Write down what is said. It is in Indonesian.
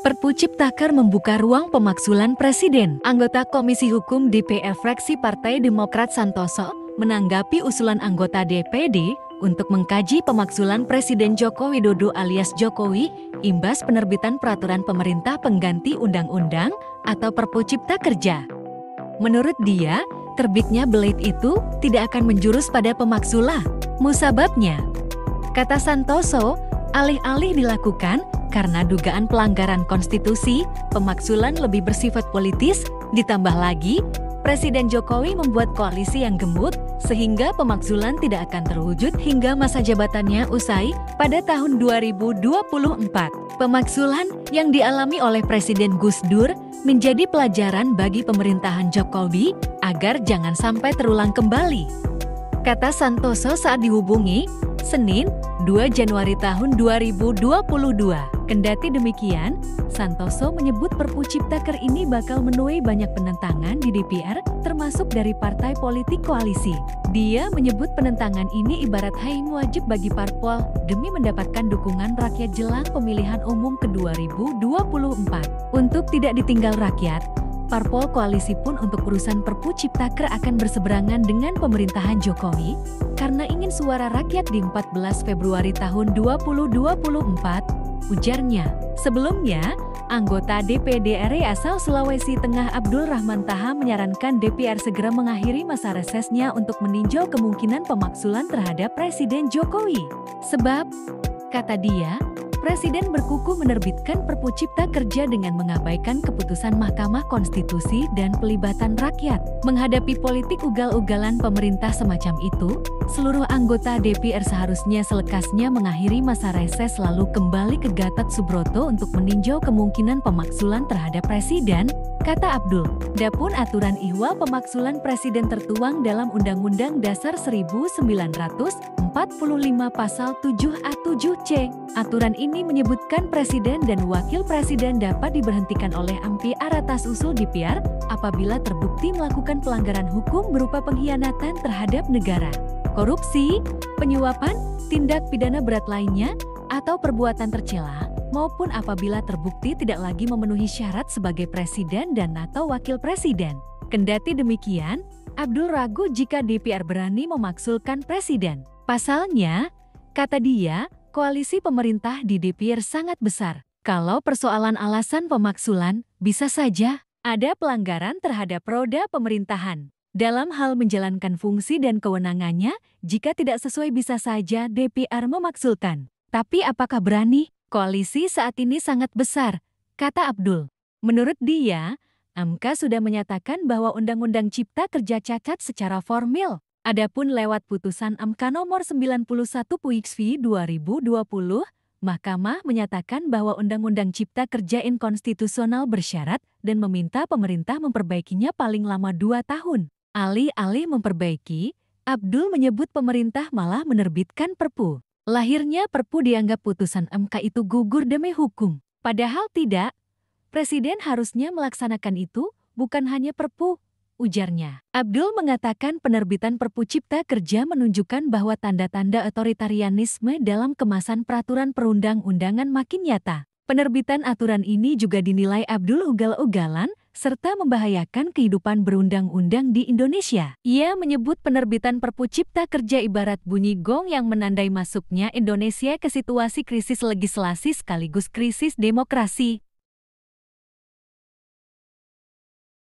Perpu Ciptaker membuka ruang pemakzulan Presiden. Anggota Komisi Hukum DPR fraksi Partai Demokrat Santoso menanggapi usulan anggota DPD untuk mengkaji pemakzulan Presiden Joko Widodo alias Jokowi imbas penerbitan peraturan pemerintah pengganti undang-undang atau Perpu Cipta Kerja. Menurut dia, terbitnya Blade itu tidak akan menjurus pada pemakzulan. Musababnya, kata Santoso, alih-alih dilakukan karena dugaan pelanggaran konstitusi, pemakzulan lebih bersifat politis, ditambah lagi, Presiden Jokowi membuat koalisi yang gemuk, sehingga pemakzulan tidak akan terwujud hingga masa jabatannya usai pada tahun 2024. Pemakzulan yang dialami oleh Presiden Gus Dur menjadi pelajaran bagi pemerintahan Jokowi agar jangan sampai terulang kembali. Kata Santoso saat dihubungi, Senin, 2 Januari tahun 2022. Kendati demikian, Santoso menyebut Perpu Ciptaker ini bakal menuai banyak penentangan di DPR, termasuk dari partai politik koalisi. Dia menyebut penentangan ini ibarat haim wajib bagi parpol demi mendapatkan dukungan rakyat jelang pemilihan umum ke 2024. Untuk tidak ditinggal rakyat, parpol koalisi pun untuk urusan Perpu Ciptaker akan berseberangan dengan pemerintahan Jokowi karena ingin suara rakyat di 14 Februari tahun 2024, ujarnya. Sebelumnya, anggota DPD RI asal Sulawesi Tengah Abdul Rahman Taha menyarankan DPR segera mengakhiri masa resesnya untuk meninjau kemungkinan pemakzulan terhadap Presiden Jokowi. Sebab, kata dia, Presiden berkukuh menerbitkan Perpu Cipta Kerja dengan mengabaikan keputusan Mahkamah Konstitusi dan pelibatan rakyat. Menghadapi politik ugal-ugalan pemerintah semacam itu, seluruh anggota DPR seharusnya selekasnya mengakhiri masa reses lalu kembali ke Gatot Subroto untuk meninjau kemungkinan pemakzulan terhadap Presiden, kata Abdul. Dapun aturan ihwal pemakzulan Presiden tertuang dalam Undang-Undang Dasar 1945 Pasal 7A 7C. Aturan ini menyebutkan Presiden dan Wakil Presiden dapat diberhentikan oleh MPR atas usul DPR apabila terbukti melakukan pelanggaran hukum berupa pengkhianatan terhadap negara, korupsi, penyuapan, tindak pidana berat lainnya, atau perbuatan tercela, maupun apabila terbukti tidak lagi memenuhi syarat sebagai Presiden dan atau Wakil Presiden. Kendati demikian, Abdul ragu jika DPR berani memaksulkan Presiden. Pasalnya, kata dia, koalisi pemerintah di DPR sangat besar. Kalau persoalan alasan pemaksulan, bisa saja ada pelanggaran terhadap roda pemerintahan. Dalam hal menjalankan fungsi dan kewenangannya, jika tidak sesuai bisa saja DPR memaksulkan. Tapi apakah berani? Koalisi saat ini sangat besar, kata Abdul. Menurut dia, MK sudah menyatakan bahwa Undang-Undang Cipta Kerja cacat secara formil. Adapun lewat putusan MK nomor 91 PUIKSV 2020, Mahkamah menyatakan bahwa Undang-Undang Cipta Kerja inkonstitusional bersyarat dan meminta pemerintah memperbaikinya paling lama 2 tahun. Alih-alih memperbaiki, Abdul menyebut pemerintah malah menerbitkan Perpu. Lahirnya Perpu dianggap putusan MK itu gugur demi hukum. Padahal tidak, Presiden harusnya melaksanakan itu, bukan hanya Perpu, ujarnya. Abdul mengatakan penerbitan Perpu Cipta Kerja menunjukkan bahwa tanda-tanda otoritarianisme dalam kemasan peraturan perundang-undangan makin nyata. Penerbitan aturan ini juga dinilai Abdul ugal-ugalan, serta membahayakan kehidupan berundang-undang di Indonesia. Ia menyebut penerbitan Perpu Cipta Kerja ibarat bunyi gong yang menandai masuknya Indonesia ke situasi krisis legislasi sekaligus krisis demokrasi.